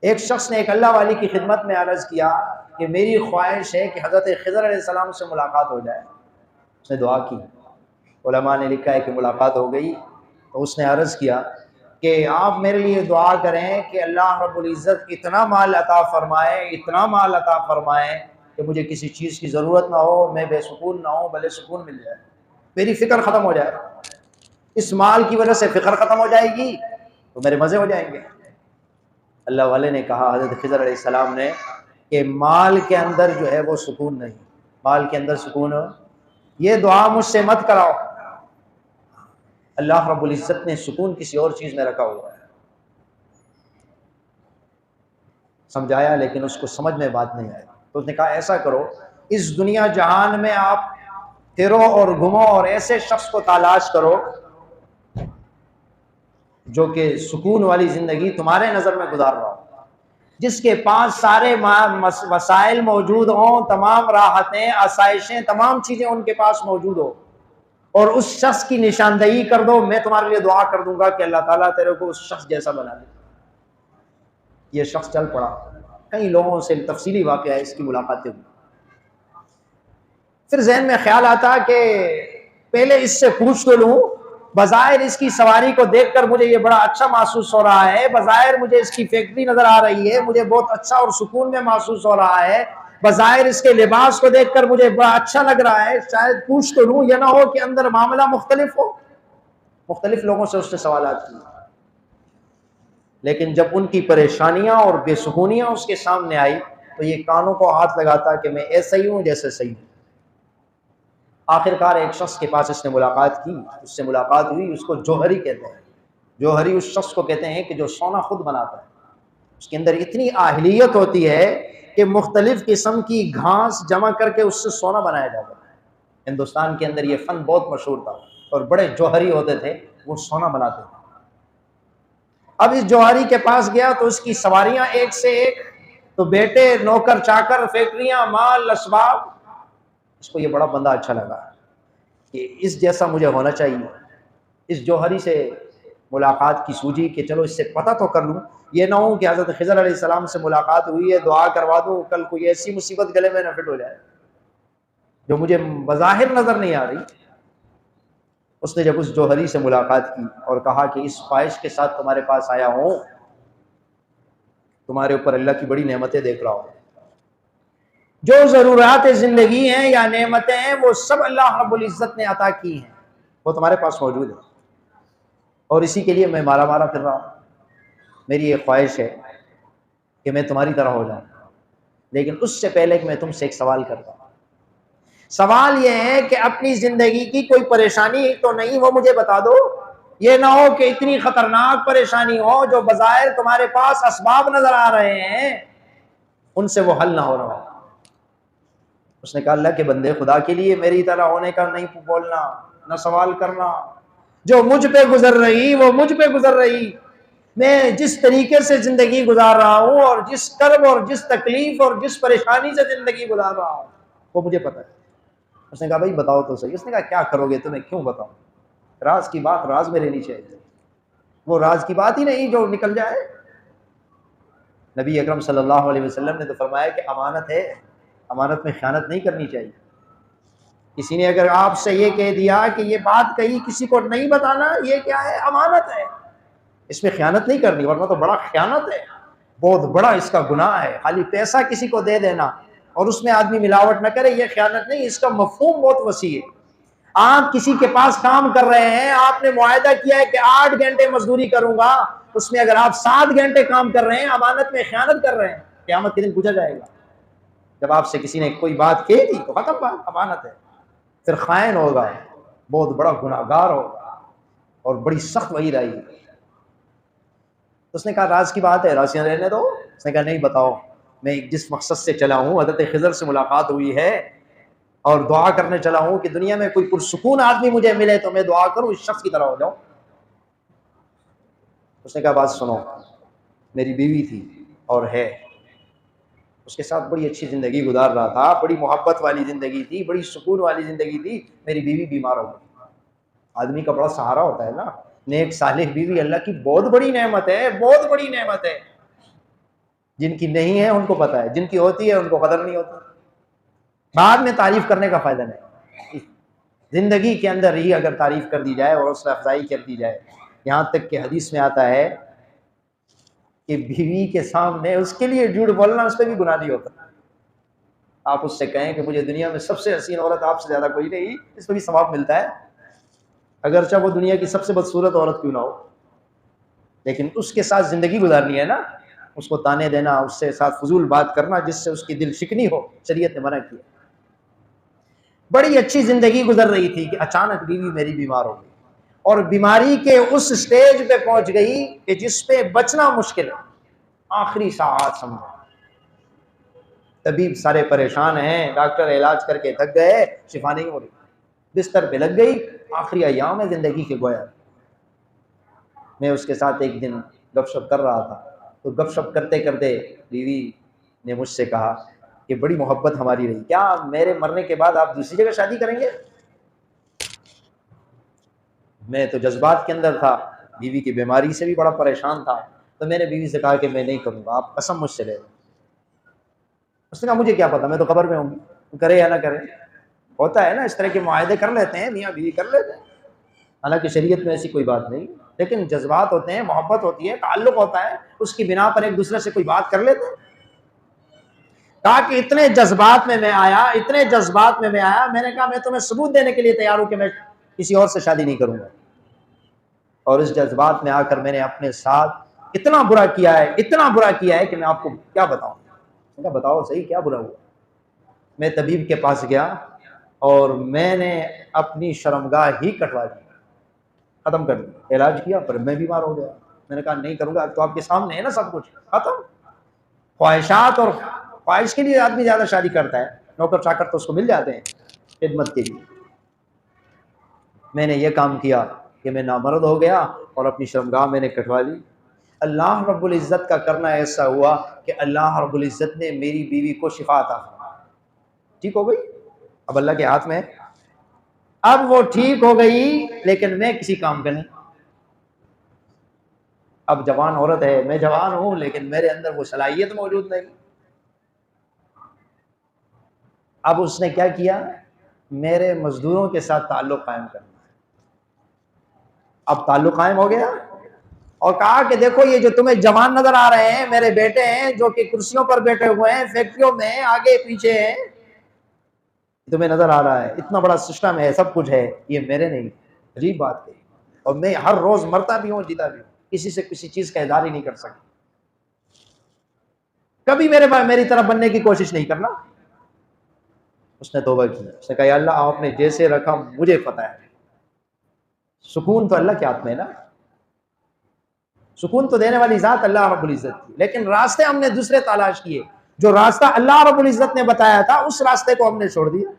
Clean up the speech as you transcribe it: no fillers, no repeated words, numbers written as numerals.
एक शख्स ने एक अल्लाह वाली की खिदमत में अर्ज़ किया कि मेरी ख्वाहिश है कि हज़रत खिज़र अलैहिस्सलाम से मुलाकात हो जाए। उसने दुआ की, उलमा ने लिखा है कि मुलाकात हो गई। तो उसने अर्ज़ किया कि आप मेरे लिए दुआ करें कि अल्लाह रब्बुल इज़्ज़त इतना माल अता फ़रमाए, इतना माल अता फ़रमाए कि मुझे किसी चीज़ की ज़रूरत ना हो, मैं बेसुकून ना हो, भले सुकून मिल जाए, मेरी फ़िक्र ख़त्म हो जाए। इस माल की वजह से फ़िक्र ख़त्म हो जाएगी तो मेरे मज़े हो जाएंगे। अल्लाह वाले ने कहा हज़रत खिज़र अलैहिस्सलाम ने कि माल के अंदर जो है वो सुकून नहीं, माल के अंदर सुकून, ये दुआ मुझसे मत कराओ। अल्लाह रब्बुल इज़्ज़त ने सुकून किसी और चीज़ में रखा हुआ है। समझाया लेकिन उसको समझ में बात नहीं आई। तो उसने कहा ऐसा करो, इस दुनिया जहान में आप फिरो और घूमो और ऐसे शख्स को तलाश करो जो कि सुकून वाली ज़िंदगी तुम्हारे नज़र में गुजार रहा हो, जिसके पास सारे वसाइल मौजूद हों, तमाम राहतें, आसाइशें, तमाम चीज़ें उनके पास मौजूद हो, और उस शख्स की निशानदेही कर दो। मैं तुम्हारे लिए दुआ कर दूंगा कि अल्लाह ताला तेरे को उस शख्स जैसा बना दे। ये शख्स चल पड़ा। कई लोगों से तफसीली वाक़या है इसकी मुलाकातें हुई। फिर जहन में ख्याल आता कि पहले इससे पूछ तो लूँ, बज़ाहिर इसकी सवारी को देखकर मुझे ये बड़ा अच्छा महसूस हो रहा है, बज़ाहिर मुझे इसकी फैक्ट्री नज़र आ रही है, मुझे बहुत अच्छा और सुकून में महसूस हो रहा है, बज़ाहिर इसके लिबास को देखकर मुझे बड़ा अच्छा लग रहा है, शायद पूछ तो लूँ, यह ना हो कि अंदर मामला मुख्तलिफ हो। मुख्तलिफ लोगों से उसने सवालात किए, लेकिन जब उनकी परेशानियां और बेसुकूनियां उसके सामने आई तो ये कानों को हाथ लगाता कि मैं ऐसा ही हूं जैसे सही हूं। आखिरकार एक शख्स के पास इसने मुलाकात की, उससे मुलाकात हुई। उसको जौहरी कहते हैं। जौहरी उस शख्स को कहते हैं कि जो सोना खुद बनाता है। उसके अंदर इतनी आहलियत होती है कि मुख्तलिफ किस्म की घास जमा करके उससे सोना बनाया जाता है। हिंदुस्तान के अंदर ये फ़न बहुत मशहूर था और बड़े जौहरी होते थे, वो सोना बनाते थे। अब इस जौहरी के पास गया तो उसकी सवारियां एक से एक, तो बेटे, नौकर चाकर, फैक्ट्रियां, माल, असबाब। इसको ये बड़ा बंदा अच्छा लगा कि इस जैसा मुझे होना चाहिए। इस जौहरी से मुलाकात की सूझी कि चलो इससे पता तो कर लूँ, ये ना हो कि हज़रत खिज़र अलैहिस्सलाम से मुलाकात हुई है, दुआ करवा दूँ, कल कोई ऐसी मुसीबत गले में न फिट हो जाए जो मुझे बज़ाहिर नज़र नहीं आ रही। उसने जब उस जौहरी से मुलाकात की और कहा कि इस ख्वाहिश के साथ तुम्हारे पास आया हूँ, तुम्हारे ऊपर अल्लाह की बड़ी नेमतें देख रहा हूँ, जो ज़रूरात ज़िंदगी हैं या नेमतें हैं वो सब अल्लाह रब्बुल इज़्ज़त ने अता की हैं, वो तुम्हारे पास मौजूद है, और इसी के लिए मैं मारा मारा फिर रहा हूँ। मेरी ये ख्वाहिश है कि मैं तुम्हारी तरह हो जाऊँ, लेकिन उससे पहले कि मैं तुमसे एक सवाल करता हूँ। सवाल यह है कि अपनी ज़िंदगी की कोई परेशानी तो नहीं, वो मुझे बता दो। ये ना हो कि इतनी ख़तरनाक परेशानी हो जो बज़ाहिर तुम्हारे पास असबाब नज़र आ रहे हैं, उनसे वो हल ना हो रहा हो। उसने कहा अल्लाह के बंदे, खुदा के लिए मेरी तरह होने का नहीं बोलना, न सवाल करना। जो मुझ पे गुजर रही वो मुझ पे गुजर रही। मैं जिस तरीके से ज़िंदगी गुजार रहा हूँ और जिस कर्ब और जिस तकलीफ और जिस परेशानी से ज़िंदगी गुजार रहा हूँ वो मुझे पता है। उसने कहा भाई बताओ तो सही। उसने कहा क्या करोगे, तुम्हें क्यों बताऊं, राज की बात राज में रहनी चाहिए, वो राज की बात ही नहीं जो निकल जाए। नबी अकरम सल्लल्लाहु अलैहि वसल्लम ने तो फरमाया कि अमानत है, अमानत में ख़यानत नहीं करनी चाहिए। किसी ने अगर आपसे ये कह दिया कि ये बात कही, किसी को नहीं बताना, ये क्या है, अमानत है, इसमें ख़यानत नहीं करनी, वरना तो बड़ा ख़यानत है, बहुत बड़ा इसका गुनाह है। खाली पैसा किसी को दे देना और उसमें आदमी मिलावट न करे, ये ख़यानत नहीं, इसका मफ़हूम बहुत वसी है। आप किसी के पास काम कर रहे हैं, आपने मुआहदा किया है कि 8 घंटे मजदूरी करूंगा, उसमें अगर आप 7 घंटे काम कर रहे हैं, अमानत में ख़यानत कर रहे हैं। क़यामत के दिन पूछा जाएगा। जब आपसे किसी ने कोई बात कह दी तो खत्म बात, अमानत है। फिर खाइन होगा, बहुत बड़ा गुनाहगार होगा और बड़ी सख्त वहीद आएगी। उसने कहा राज की बात है, राज़ियाँ रहने दो। उसने कहा नहीं बताओ, मैं जिस मकसद से चला हूँ, हज़रत खिज़र से मुलाकात हुई है और दुआ करने चला हूँ कि दुनिया में कोई पुरसुकून आदमी मुझे मिले तो मैं दुआ करूँ इस शख्स की तरह हो जाऊँ। उसने कहा बात सुनो, मेरी बीवी थी और है, उसके साथ बड़ी अच्छी ज़िंदगी गुजार रहा था, बड़ी मोहब्बत वाली ज़िंदगी थी, बड़ी सुकून वाली ज़िंदगी थी। मेरी बीवी बीमार हो गई। आदमी का बड़ा सहारा होता है ना, नेक सालिह बीवी अल्लाह की बहुत बड़ी नेमत है, बहुत बड़ी नेमत है। जिनकी नहीं है उनको पता है, जिनकी होती है उनको कदर नहीं होती। बाद में तारीफ करने का फायदा नहीं, जिंदगी के अंदर ही अगर तारीफ कर दी जाए और हौसला अफजाई कर दी जाए। यहाँ तक कि हदीस में आता है कि बीवी के सामने उसके लिए झूठ बोलना उस पर भी गुनाह नहीं होता। आप उससे कहें कि मुझे दुनिया में सबसे हसीन औरत आपसे ज्यादा कोई नहीं, इस पर भी सवाब मिलता है, अगरचा वो दुनिया की सबसे बदसूरत औरत क्यों ना हो। लेकिन उसके साथ जिंदगी गुजारनी है ना, उसको ताने देना, उससे साथ फजूल बात करना जिससे उसकी दिल शिकनी हो, शरीयत ने मना किया। बड़ी अच्छी जिंदगी गुजर रही थी कि अचानक बीवी मेरी बीमार हो गई और बीमारी के उस स्टेज पे पहुंच गई कि जिसपे बचना मुश्किल है, आखिरी साथ समझो। तबीब सारे परेशान हैं, डॉक्टर इलाज करके थक गए, शिफा नहीं हो रही, बिस्तर पे लग गई, आखिरी अय्याम है जिंदगी के गोया। मैं उसके साथ एक दिन गपशप कर रहा था, तो गपशप करते करते बीवी ने मुझसे कहा कि बड़ी मोहब्बत हमारी रही, क्या मेरे मरने के बाद आप दूसरी जगह शादी करेंगे? मैं तो जज्बात के अंदर था, बीवी की बीमारी से भी बड़ा परेशान था, तो मैंने बीवी से कहा कि मैं नहीं करूँगा, आप कसम मुझसे ले लो। उसने कहा मुझे क्या पता, मैं तो खबर में होंगी, तो करे या ना करे। होता है ना, इस तरह के मुआहदे कर लेते हैं, मियाँ बीवी कर लेते हैं, हालांकि शरीयत में ऐसी कोई बात नहीं, लेकिन जज्बात होते हैं, मोहब्बत होती है, ताल्लुक होता है, उसकी बिना पर एक दूसरे से कोई बात कर लेते हैं। कहा कि इतने जज्बात में मैं आया, इतने जज्बात में मैं आया, मैंने कहा मैं तुम्हें सबूत देने के लिए तैयार हूं कि मैं किसी और से शादी नहीं करूंगा। और इस जज्बात में आकर मैंने अपने साथ इतना बुरा किया है, इतना बुरा किया है कि मैं आपको क्या बताऊं। मैंने कहा बताओ सही क्या बुरा हुआ। मैं तबीब के पास गया और मैंने अपनी शर्मगाह ही कटवा दी, खत्म कर दिया, इलाज किया, पर मैं बीमार हो गया। मैंने कहा नहीं करूंगा, तो आपके सामने है ना सब कुछ, खत्म। ख्वाहिशात और ख्वाहिश के लिए आदमी ज्यादा शादी करता है, नौकर चाकर तो उसको मिल जाते हैं खिदमत के लिए। मैंने ये काम किया कि मैं नामर्द हो गया और अपनी शर्मगाह मैंने कटवा ली। अल्लाह रब्बुल इज़्ज़त का करना ऐसा हुआ कि अल्लाह रब्बुल इज़्ज़त ने मेरी बीवी को शिफा अता फरमाई, ठीक हो गई। अब अल्लाह के हाथ में, अब वो ठीक हो गई, लेकिन मैं किसी काम का नहीं। अब जवान औरत है, मैं जवान हूं, लेकिन मेरे अंदर वो सलाहियत मौजूद नहीं। अब उसने क्या किया, मेरे मजदूरों के साथ ताल्लुक कायम करना। अब ताल्लुक कायम हो गया और कहा कि देखो ये जो तुम्हें जवान नजर आ रहे हैं मेरे बेटे हैं, जो कि कुर्सियों पर बैठे हुए हैं, फैक्ट्रियों में आगे पीछे हैं, तुम्हें नजर आ रहा है, इतना बड़ा सिस्टम है, सब कुछ है, ये मेरे नहीं। अजीब बात है। और मैं हर रोज मरता भी हूँ, जीता भी हूँ, किसी से किसी चीज का इज़हार ही नहीं कर सकता। कभी मेरी तरफ बनने की कोशिश नहीं करना। उसने तौबा की, उसने कहा या अल्लाह आपने जैसे रखा मुझे पता है, सुकून तो अल्लाह के हाथ में है ना, सुकून तो देने वाली जात अल्लाह रब्बुल इज़्ज़त की, लेकिन रास्ते हमने दूसरे तलाश किए। जो रास्ता अल्लाह रब्बुल इज़्ज़त ने बताया था उस रास्ते को हमने छोड़ दिया।